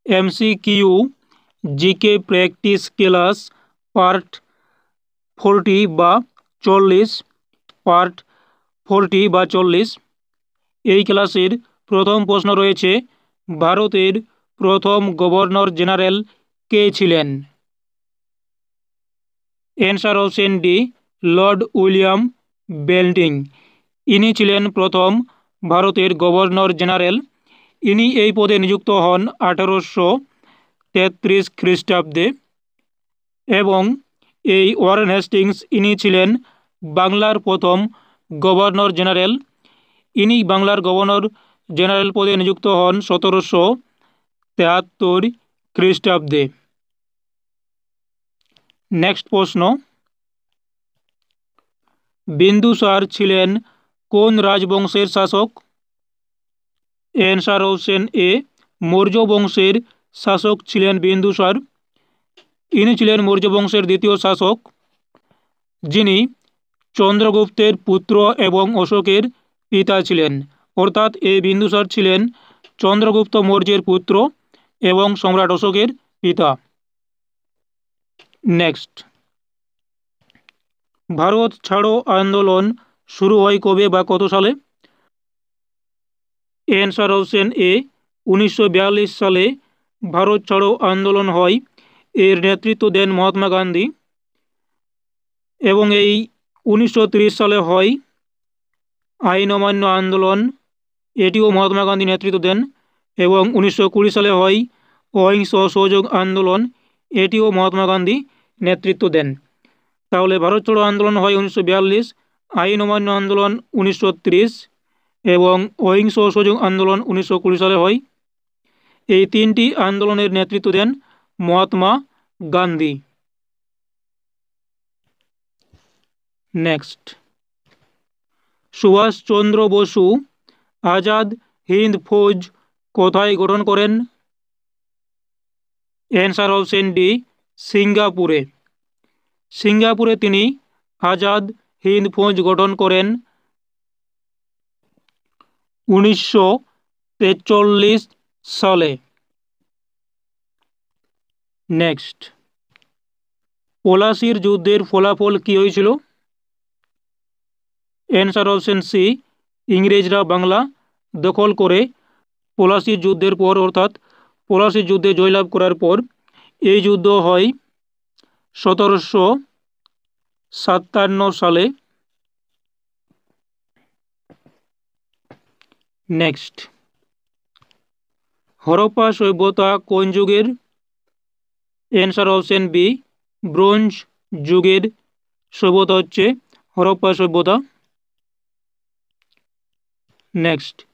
MCQ GK practice class part 40 বা 40 part 40 বা 40। এই ক্লাসের প্রথম প্রশ্ন রয়েছে, ভারতের প্রথম গভর্নর জেনারেল কে ছিলেন? Answer option D, Lord William Bentinck. ইনি ছিলেন প্রথম ভারতের গভর্নর জেনারেল। ইনি এই পদে নিযুক্ত হন 1833 খ্রিস্টাব্দে। এবং এই ওয়ারেন হেস্টিংস ইনি ছিলেন বাংলার প্রথম গভর্নর জেনারেল। ইনি বাংলার গভর্নর জেনারেল পদে নিযুক্ত হন 1773 খ্রিস্টাব্দে। নেক্সট প্রশ্ন, বিন্দুসার ছিলেন কোন রাজবংশের শাসক? অ্যান্সার অপশন এ, মৌর্য বংশের শাসক ছিলেন বিন্দুসার। ইনি ছিলেন মৌর্য বংশের দ্বিতীয় শাসক, যিনি চন্দ্রগুপ্তের পুত্র এবং অশোকের পিতা ছিলেন। অর্থাৎ এই বিন্দুসার ছিলেন চন্দ্রগুপ্ত মৌর্যের পুত্র এবং সম্রাট অশোকের পিতা। নেক্সট, ভারত ছাড়ো আন্দোলন শুরু হয় কবে বা কত সালে? অ্যান্সার অপশন এ, 1942 সালে ভারত ছাড়ো আন্দোলন হয়। এর নেতৃত্ব দেন মহাত্মা গান্ধী। এবং এই 1930 সালে হয় আইন অমান্য আন্দোলন, এটিও মহাত্মা গান্ধী নেতৃত্ব দেন। এবং 1920 সালে হয় অহিংস অসহযোগ আন্দোলন, এটিও মহাত্মা গান্ধী নেতৃত্ব দেন। তাহলে ভারত ছাড়ো আন্দোলন হয় 1942, আইন অমান্য আন্দোলন 1930 এবং অহিংস অসহযোগ আন্দোলন 1920 সালে হয়। এই তিনটি আন্দোলনের নেতৃত্ব দেন মহাত্মা গান্ধী। নেক্সট, সুভাষচন্দ্র বসু আজাদ হিন্দ ফৌজ কোথায় গঠন করেন? অ্যান্সার অপশন ডি, সিঙ্গাপুরে। সিঙ্গাপুরে তিনি আজাদ হিন্দ ফৌজ গঠন করেন 1943 সালে। নেক্সট, পলাশির যুদ্ধের ফলাফল কী হয়েছিল? অ্যান্সার অপশন সি, ইংরেজরা বাংলা দখল করে পলাশির যুদ্ধের পর, অর্থাৎ পলাশির যুদ্ধে জয়লাভ করার পর এই যুদ্ধ হয় 1757 সালে। নেক্সট, হরপ্পা সভ্যতা কোন যুগের? অ্যান্সার অপশন বি, ব্রোঞ্জ যুগের সভ্যতা হচ্ছে হরপ্পা সভ্যতা। নেক্সট,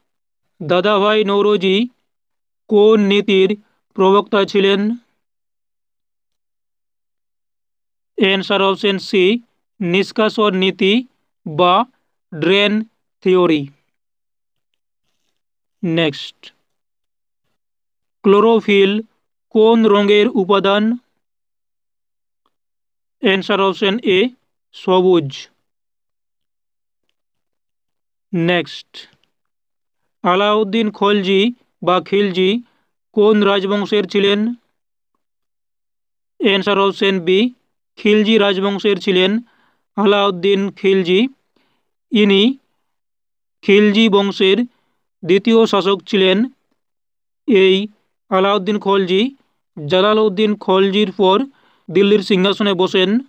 দাদাভাই নৌরোজি কোন নীতির প্রবক্তা ছিলেন? অ্যান্সার অপশন সি, নিষ্কাশন নীতি বা ড্রেন থিওরি। নেক্সট, ক্লোরোফিল কোন রঙের উপাদান? অ্যান্সার অপশন এ, সবুজ। নেক্সট, আলাউদ্দিন খলজি বা খিলজি কোন রাজবংশের ছিলেন? অ্যান্সার অপশন বি, খিলজি রাজবংশের ছিলেন আলাউদ্দিন খিলজি। ইনি খিলজি বংশের দ্বিতীয় শাসক ছিলেন। এই আলাউদ্দিন খলজি জালালউদ্দিন খলজির পর দিল্লির সিংহাসনে বসেন।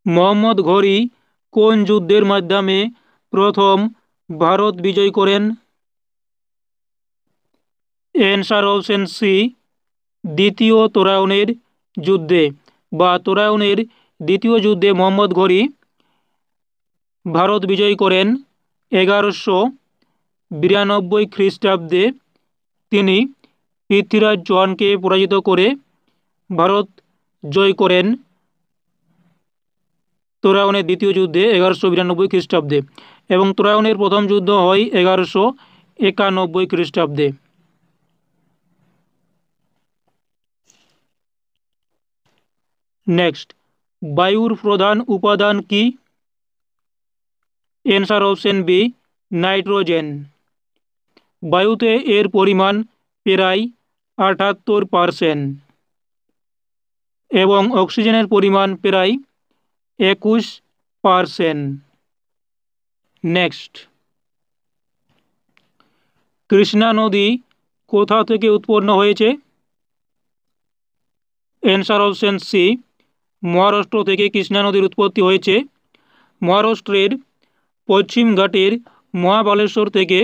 মোহাম্মদ ঘুরি কোন যুদ্ধের মাধ্যমে প্রথম ভারত বিজয় করেন? অ্যান্সার অপশন সি, দ্বিতীয় তোরাউনের যুদ্ধে বা তোরাউনের দ্বিতীয় যুদ্ধে মোহাম্মদ ঘুরি ভারত বিজয় করেন 1192 খ্রিস্টাব্দে। তিনি পৃথ্বীরাজ চৌহানকে পরাজিত করে ভারত জয় করেন তোরাউনের দ্বিতীয় যুদ্ধে 1192 খ্রিস্টাব্দে। এবং তোরাউনের প্রথম যুদ্ধ হয় 1191 খ্রিস্টাব্দে। নেক্সট, বায়ুর প্রধান উপাদান কি? Answer option B, nitrogen. বায়ুতে এর পরিমাণ প্রায় 78% এবং অক্সিজেনের পরিমাণ প্রায় 21%। নেক্সট, কৃষ্ণা নদী কোথা থেকে উৎপন্ন হয়েছে? অ্যান্সার অপশন সি, মহারাষ্ট্র থেকে কৃষ্ণা নদীর উৎপত্তি হয়েছে। মহারাষ্ট্রের পশ্চিম ঘাটের মহাবালেশ্বর থেকে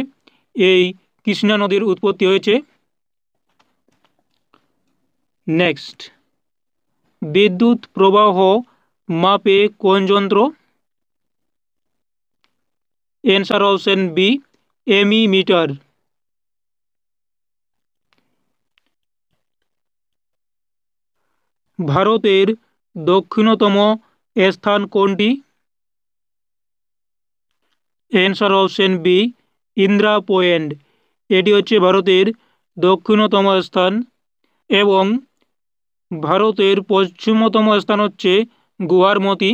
এই কৃষ্ণা নদীর উৎপত্তি হয়েছে। নেক্সট, বিদ্যুৎ প্রবাহ মাপে কোন যন্ত্র? Answer option B, ammeter. ভারতের দক্ষিণতম স্থান কোনটি? Answer option B, Indira point. এটি হচ্ছে ভারতের দক্ষিণতম স্থান। এবং ভারতের পশ্চিমতম স্থান হচ্ছে গুয়াহাটি,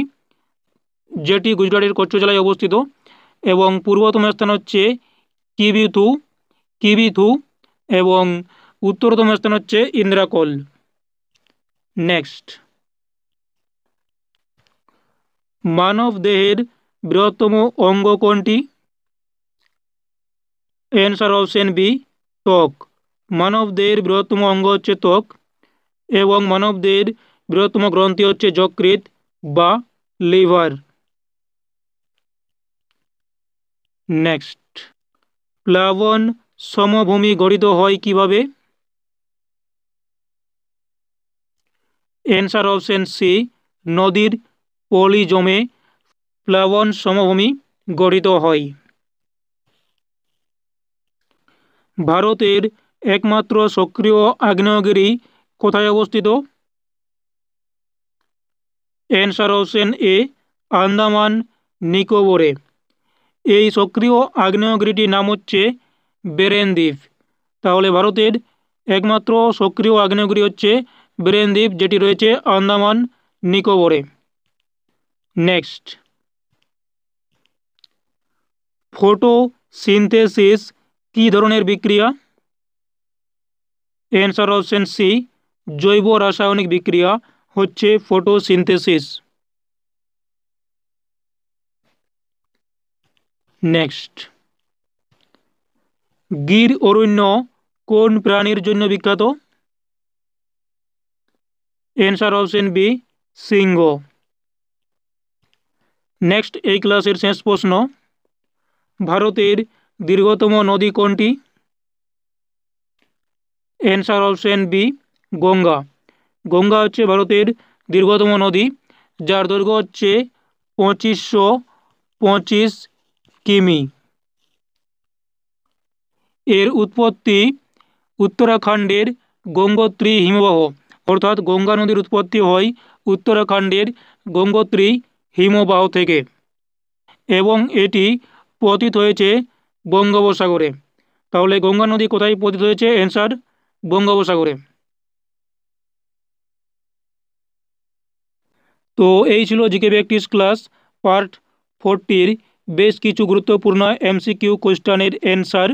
যেটি গুজরাটের কচ্ছ জেলায় অবস্থিত। এবং পূর্বতম স্থান হচ্ছে কিবিথু এবং উত্তরতম স্থান হচ্ছে ইন্দ্রাকোল। নেক্সট, মানব দেহের বৃহত্তম অঙ্গ কোনটি? অ্যান্সার অপশন বি, ত্বক। মানব দেহের বৃহত্তম অঙ্গ হচ্ছে ত্বক। এবং মানব দেহের বৃহত্তম গ্রন্থি হচ্ছে যকৃৎ বা লিভার। নেক্সট, প্লাবন সমভূমি গঠিত হয় কিভাবে? অ্যান্সার অপশন সি, নদীর পলি জমে প্লাবন সমভূমি গঠিত হয়। ভারতের একমাত্র সক্রিয় আগ্নেয়গিরি কোথায় অবস্থিত? অ্যান্সার অপশন এ, আন্দামান নিকোবরে। এই সক্রিয় আগ্নেয়গিরিটির নাম হচ্ছে বেরেন দ্বীপ। তাহলে ভারতের একমাত্র সক্রিয় আগ্নেয়গিরি হচ্ছে বেরেন দ্বীপ, যেটি রয়েছে আন্দামান নিকোবরে। নেক্সট, ফটোসিনথেসিস কী ধরনের বিক্রিয়া? অ্যান্সার অপশন সি, জৈব রাসায়নিক বিক্রিয়া হচ্ছে ফটোসিনথেসিস। নেক্সট, গির অরণ্য কোন প্রাণীর জন্য বিখ্যাত? অ্যান্সার অপশন বি, সিংহ। নেক্সট, এই ক্লাসের শেষ প্রশ্ন, ভারতের দীর্ঘতম নদী কোনটি? Answer option B, Ganga. Ganga হচ্ছে ভারতের দীর্ঘতম নদী, যার দৈর্ঘ্য হচ্ছে 2525 কিমি। এর উৎপত্তি উত্তরাখণ্ডের গঙ্গোত্রী হিমবাহ, অর্থাৎ গঙ্গা নদীর উৎপত্তি হয় উত্তরাখণ্ডের গঙ্গোত্রী হিমবাহ থেকে এবং এটি পতিত হয়েছে বঙ্গোপসাগরে। তাহলে গঙ্গা নদী কোথায় পতিত হয়েছে? অ্যান্সার বঙ্গোপসাগরে। তো এই ছিল জিকে প্র্যাকটিস ক্লাস পার্ট 40 বেশ কিছু গুরুত্বপূর্ণ এমসিকিউ কোশ্চেনের অ্যান্সার।